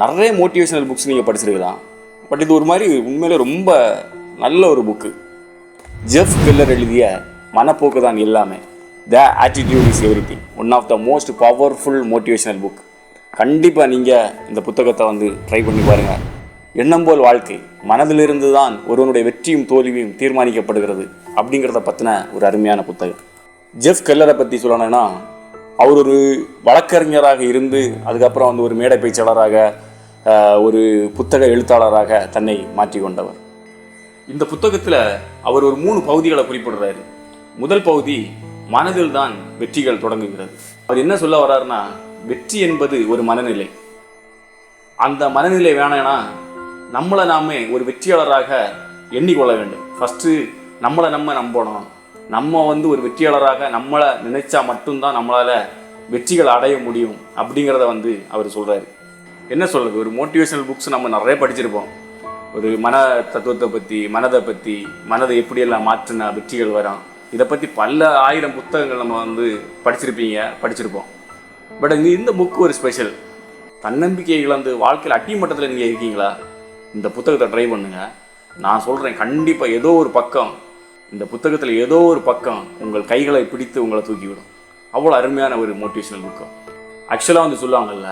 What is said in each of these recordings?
நிறைய motivational books நீங்கள் படிச்சிருக்கலாம். But இது ஒரு மாதிரி உண்மையிலே ரொம்ப நல்ல ஒரு புக்கு. ஜெஃப் கெல்லர் எழுதிய மனப்போக்கு தான் எல்லாமே, the attitude is everything, one of the most powerful motivational book. கண்டிப்பாக நீங்கள் இந்த புத்தகத்தை வந்து ட்ரை பண்ணி பாருங்கள். எண்ணம் போல் வாழ்க்கை, மனதிலிருந்து தான் ஒருவனுடைய வெற்றியும் தோல்வியும் தீர்மானிக்கப்படுகிறது அப்படிங்கிறத பற்றின ஒரு அருமையான புத்தகம். ஜெஃப் கெல்லரை பற்றி சொல்லணும்னா, அவர் ஒரு வழக்கறிஞராக இருந்து அதுக்கப்புறம் வந்து ஒரு மேடை பேச்சாளராக, ஒரு புத்தக எழுத்தாளராக தன்னை மாற்றி கொண்டவர். இந்த புத்தகத்தில் அவர் ஒரு 3 பகுதிகளை குறிப்பிடுறாரு. முதல் பகுதி, மனதில் தான் வெற்றிகள் தொடங்குகிறது. அவர் என்ன சொல்ல வர்றாருன்னா, வெற்றி என்பது ஒரு மனநிலை. அந்த மனநிலை வேணாம்னா நம்மளை நாமே ஒரு வெற்றியாளராக எண்ணிக்கொள்ள வேண்டும். ஃபஸ்ட்டு நம்மளை நம்பணும். நம்ம வந்து ஒரு வெற்றியாளராக நம்மளை நினைச்சா மட்டும்தான் நம்மளால் வெற்றிகள் அடைய முடியும் அப்படிங்கிறத வந்து அவர் சொல்கிறாரு. என்ன சொல்கிறது, ஒரு மோட்டிவேஷனல் புக்ஸ் நம்ம நிறைய படிச்சிருப்போம். ஒரு மன தத்துவத்தை பற்றி, மனதை பற்றி, மனதை எப்படியெல்லாம் மாற்றினா வெற்றிகள் வரும், இதை பற்றி பல ஆயிரம் புத்தகங்கள் நம்ம வந்து படிச்சிருப்போம். பட் இந்த புக்கு ஒரு ஸ்பெஷல். தன்னம்பிக்கை இழந்து வாழ்க்கையில் அடிமட்டத்தில் நீங்கள் இருக்கீங்களா, இந்த புத்தகத்தை ட்ரை பண்ணுங்கள். நான் சொல்கிறேன், கண்டிப்பாக ஏதோ ஒரு பக்கம், இந்த புத்தகத்தில் ஏதோ ஒரு பக்கம் உங்கள் கைகளை பிடித்து உங்களை தூக்கிவிடும். அவ்வளோ அருமையான ஒரு மோட்டிவேஷனல் புக்கம். ஆக்சுவலாக வந்து சொல்லுவாங்கல்ல,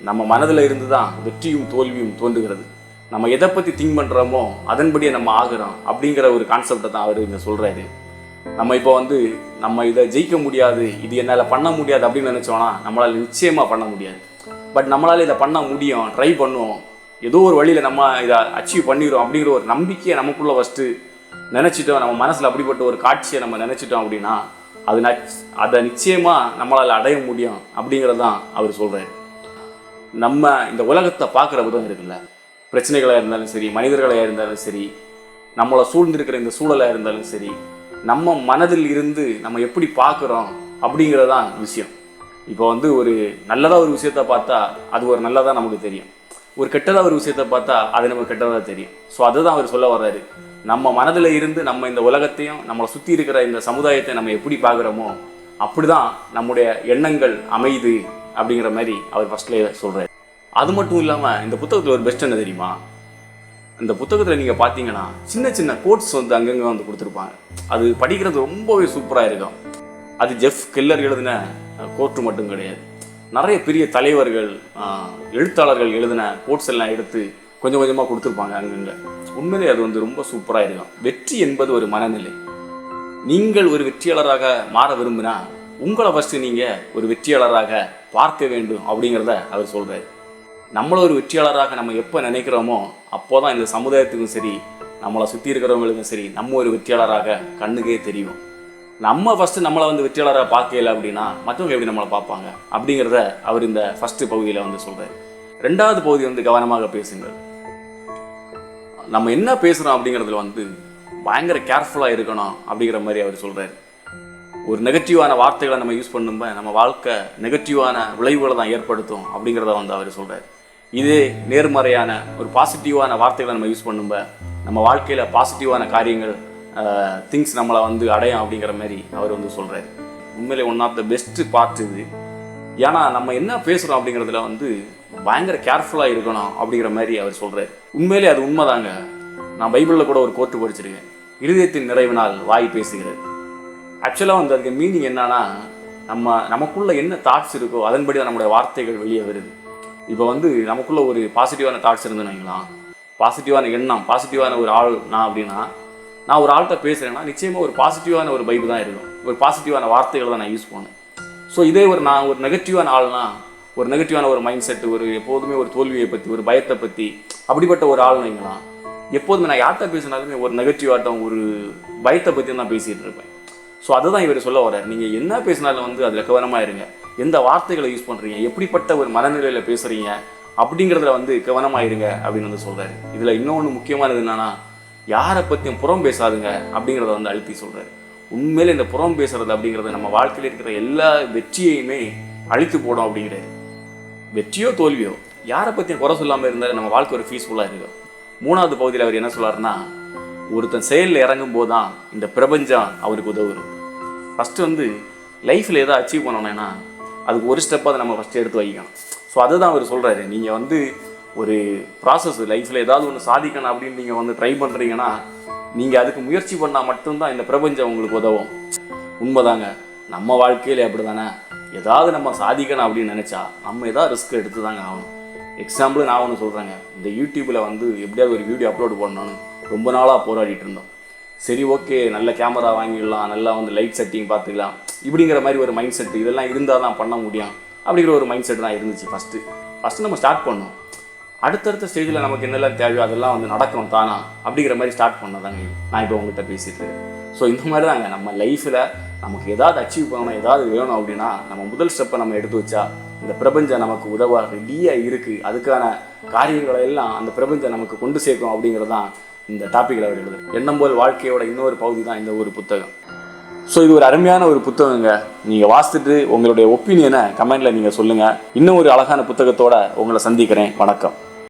நம்ம மனதில் இருந்து தான் வெற்றியும் தோல்வியும் தோன்றுகிறது. நம்ம எதை பற்றி திங்க் பண்ணுறோமோ அதன்படியே நம்ம ஆகிறோம் அப்படிங்கிற ஒரு கான்செப்டை தான் அவர் இங்கே சொல்கிறாரு. நம்ம இப்போ வந்து நம்ம இதை ஜெயிக்க முடியாது, இது என்னால் பண்ண முடியாது அப்படின்னு நினச்சோன்னா நம்மளால் நிச்சயமாக பண்ண முடியாது. பட் நம்மளால் இதை பண்ண முடியும், ட்ரை பண்ணுவோம், ஏதோ ஒரு வழியில் நம்ம இதை அச்சீவ் பண்ணிடுவோம் அப்படிங்கிற ஒரு நம்பிக்கையை நமக்குள்ளே ஃபஸ்ட்டு நினச்சிட்டோம். நம்ம மனசில் அப்படிப்பட்ட ஒரு காட்சியை நம்ம நினச்சிட்டோம் அப்படின்னா அதை நிச்சயமாக நம்மளால் அடைய முடியும் அப்படிங்கிறது தான் அவர் சொல்கிறார். நம்ம இந்த உலகத்தை பார்க்குற விதம் இருக்குல்ல, பிரச்சனைகளாக இருந்தாலும் சரி, மனிதர்களாக இருந்தாலும் சரி, நம்மளை சூழ்ந்திருக்கிற இந்த சூழலாக இருந்தாலும் சரி, நம்ம மனதில் இருந்து நம்ம எப்படி பார்க்குறோம் அப்படிங்கிறது தான் விஷயம். இப்போ வந்து ஒரு நல்லதாக ஒரு விஷயத்தை பார்த்தா அது ஒரு நல்லதாக நமக்கு தெரியும், ஒரு கெட்டதாக ஒரு விஷயத்தை பார்த்தா அது நமக்கு கெட்டதாக தெரியும். ஸோ அதுதான் அவர் சொல்ல வர்றாரு. நம்ம மனதில் இருந்து நம்ம இந்த உலகத்தையும் நம்மளை சுற்றி இருக்கிற இந்த சமுதாயத்தை நம்ம எப்படி பார்க்குறோமோ அப்படி தான் நம்முடைய எண்ணங்கள் அமையுது அப்படிங்கிற மாதிரி அவர் ஃபஸ்ட்லேயே சொல்கிறார். அது மட்டும் இல்லாமல் இந்த புத்தகத்தில் ஒரு பெஸ்ட் என்ன தெரியுமா, இந்த புத்தகத்தில் நீங்கள் பார்த்தீங்கன்னா சின்ன சின்ன கோட்ஸ் வந்து அங்கங்கே வந்து கொடுத்துருப்பாங்க. அது படிக்கிறது ரொம்பவே சூப்பராக இருக்கும். அது ஜெஃப் கெல்லர் எழுதின கோட்டு மட்டும் கிடையாது, நிறைய பெரிய தலைவர்கள், எழுத்தாளர்கள் எழுதின கோட்ஸ் எல்லாம் எடுத்து கொஞ்சம் கொஞ்சமாக கொடுத்துருப்பாங்க அங்கங்கே. உண்மையிலே அது வந்து ரொம்ப சூப்பராக இருக்கும். வெற்றி என்பது ஒரு மனநிலை. நீங்கள் ஒரு வெற்றியாளராக மாற விரும்பினா உங்களை ஃபஸ்ட்டு நீங்கள் ஒரு வெற்றியாளராக பார்க்க வேண்டும் அப்படிங்கிறத அவர் சொல்கிறார். நம்மளை ஒரு வெற்றியாளராக நம்ம எப்போ நினைக்கிறோமோ அப்போ தான் இந்த சமுதாயத்துக்கும் சரி, நம்மளை சுற்றி இருக்கிறவங்களுக்கும் சரி, நம்ம ஒரு வெற்றியாளராக கண்ணுக்கே தெரியும். நம்ம ஃபஸ்ட்டு நம்மளை வந்து வெற்றியாளராக பார்க்கல அப்படின்னா மற்றவங்க எப்படி நம்மளை பார்ப்பாங்க அப்படிங்கிறத அவர் இந்த ஃபஸ்ட்டு பகுதியில் வந்து சொல்கிறார். 2வது பகுதி வந்து கவனமாக பேசுங்கள். நம்ம என்ன பேசுகிறோம் அப்படிங்கிறதுல வந்து பயங்கர கேர்ஃபுல்லாக இருக்கணும் அப்படிங்கிற மாதிரி அவர் சொல்கிறார். ஒரு நெகட்டிவான வார்த்தைகளை நம்ம யூஸ் பண்ணும்போது நம்ம வாழ்க்கை நெகட்டிவான விளைவுகளை தான் ஏற்படுத்தும் அப்படிங்கிறத வந்து அவர் சொல்கிறார். இதே நேர்மறையான ஒரு பாசிட்டிவான வார்த்தைகளை நம்ம யூஸ் பண்ணும்போது நம்ம வாழ்க்கையில் பாசிட்டிவான காரியங்கள், திங்ஸ் நம்மளை வந்து அடையும் அப்படிங்கிற மாதிரி அவர் வந்து சொல்கிறார். உண்மையிலே one of the best part இது. ஏன்னா நம்ம என்ன பேசுகிறோம் அப்படிங்கிறதுல வந்து பயங்கர கேர்ஃபுல்லாக இருக்கணும் அப்படிங்கிற மாதிரி அவர் சொல்கிறார். உண்மையிலே அது உண்மைதாங்க. நான் பைபிளில் கூட ஒரு கோட்டு படிச்சிருக்கேன், இருதயத்தின் நிறைவினால் வாய் பேசுகிறது. ஆக்சுவலாக வந்து அதுக்கு மீனிங் என்னன்னா, நமக்குள்ளே என்ன தாட்ஸ் இருக்கோ அதன்படி தான் நம்மளுடைய வார்த்தைகள் வெளியே வருது. இப்போ வந்து நமக்குள்ளே ஒரு பாசிட்டிவான தாட்ஸ் இருந்துன்னு வைங்களேன், பாசிட்டிவான எண்ணம், பாசிட்டிவான ஒரு ஆள் நான் அப்படின்னா, நான் ஒரு ஆள்கிட்ட பேசுகிறேன்னா நிச்சயமாக ஒரு பாசிட்டிவான ஒரு வைப்பு தான் இருக்கும், ஒரு பாசிட்டிவான வார்த்தைகளை தான் நான் யூஸ் பண்ணேன். ஸோ இதே நான் ஒரு நெகட்டிவான ஆள்னா, ஒரு நெகட்டிவான ஒரு மைண்ட் செட்டு, ஒரு எப்போதுமே ஒரு தோல்வியை பற்றி, ஒரு பயத்தை பற்றி, அப்படிப்பட்ட ஒரு ஆள் வைங்களா, எப்போதுமே நான் யார்கிட்ட பேசினாலுமே ஒரு நெகட்டிவ் ஆட்டம், ஒரு பயத்தை பற்றி தான் பேசிகிட்டு இருப்பேன். ஸோ அதுதான் இவர் சொல்ல வர்றார். நீங்கள் என்ன பேசினாலும் வந்து அதில் கவனமாக இருங்க, எந்த வார்த்தைகளை யூஸ் பண்ணுறீங்க, எப்படிப்பட்ட ஒரு மனநிலையில் பேசுகிறீங்க அப்படிங்கிறதுல வந்து கவனமாக இருங்க அப்படின்னு வந்து சொல்கிறாரு. இதில் இன்னொன்று முக்கியமானது என்னென்னா, யாரை பற்றியும் புறம் பேசாதுங்க அப்படிங்கிறத வந்து அழுத்தி சொல்கிறாரு. உண்மையிலே இந்த புறம் பேசுறது அப்படிங்கிறது நம்ம வாழ்க்கையில் இருக்கிற எல்லா வெற்றியையுமே அழித்து போடும் அப்படிங்கிறாரு. வெற்றியோ தோல்வியோ யாரை பற்றியும் குறை சொல்லாமல் இருந்தாலும் நம்ம வாழ்க்கை ஒரு பீஸ்ஃபுல்லாக இருக்கும். 3வது பகுதியில் அவர் என்ன சொல்கிறாருன்னா, ஒருத்தன் செயலில் இறங்கும் போது தான் இந்த பிரபஞ்சம் அவருக்கு உதவுது. ஃபஸ்ட்டு வந்து லைஃப்பில் எதாவது அச்சீவ் பண்ணணும்னா அதுக்கு ஒரு ஸ்டெப்பாக அதை நம்ம ஃபஸ்ட்டு எடுத்து வைக்கணும். ஸோ அதுதான் அவர் சொல்கிறாரு. நீங்கள் வந்து ஒரு ப்ராசஸ். லைஃப்பில் ஏதாவது ஒன்று சாதிக்கணும் அப்படின்னு நீங்கள் வந்து ட்ரை பண்ணுறீங்கன்னா நீங்கள் அதுக்கு முயற்சி பண்ணால் மட்டும்தான் இந்த பிரபஞ்சம் உங்களுக்கு உதவும். உண்மைதாங்க, நம்ம வாழ்க்கையில் அப்படி தானே. ஏதாவது நம்ம சாதிக்கணும் அப்படின்னு நினச்சா நம்ம ஏதாவது ரிஸ்க் எடுத்து தாங்க ஆகணும். எக்ஸாம்பிள் நான் ஒன்று சொல்கிறேங்க. இந்த யூடியூப்பில் வந்து எப்படியாவது ஒரு வீடியோ அப்லோட் பண்ணணும்னு ரொம்ப நாளாக போராடிட்டு இருந்தோம். சரி, ஓகே, நல்ல கேமரா வாங்கிடலாம், நல்லா வந்து லைட் செட்டிங் பார்த்துக்கலாம், இப்படிங்கிற மாதிரி ஒரு மைண்ட் செட், இதெல்லாம் இருந்தால் தான் பண்ண முடியும் அப்படிங்கிற ஒரு மைண்ட் செட் தான் இருந்துச்சு. ஃபஸ்ட்டு நம்ம ஸ்டார்ட் பண்ணோம். அடுத்தடுத்த ஸ்டேஜில் நமக்கு என்னெல்லாம் தேவையோ அதெல்லாம் வந்து நடக்கணும் தானா அப்படிங்கிற மாதிரி ஸ்டார்ட் பண்ணதாங்க நான் இப்போ உங்கள்கிட்ட பேசிகிட்டு இருக்கேன். ஸோ இந்த மாதிரி தாங்க நம்ம லைஃப்பில் நமக்கு ஏதாவது அச்சீவ் பண்ணணும், ஏதாவது வேணும் அப்படின்னா நம்ம முதல் ஸ்டெப்பை நம்ம எடுத்து வச்சா இந்த பிரபஞ்சம் நமக்கு உதவ ரெடியாக இருக்குது. அதுக்கான காரியங்களை எல்லாம் அந்த பிரபஞ்சம் நமக்கு கொண்டு சேர்க்கும் அப்படிங்கிறது தான் இந்த டாப்பிக்கில் அவர் எழுதுறது. எண்ணம் போல் வாழ்க்கையோட இன்னொரு பகுதி தான் இந்த ஒரு புத்தகம். ஸோ இது ஒரு அருமையான ஒரு புத்தகங்க. நீங்கள் வாசித்துட்டு உங்களுடைய ஒப்பீனியனை கமெண்டில் நீங்கள் சொல்லுங்கள். இன்னும் ஒரு அழகான புத்தகத்தோடு உங்களை சந்திக்கிறேன். வணக்கம்.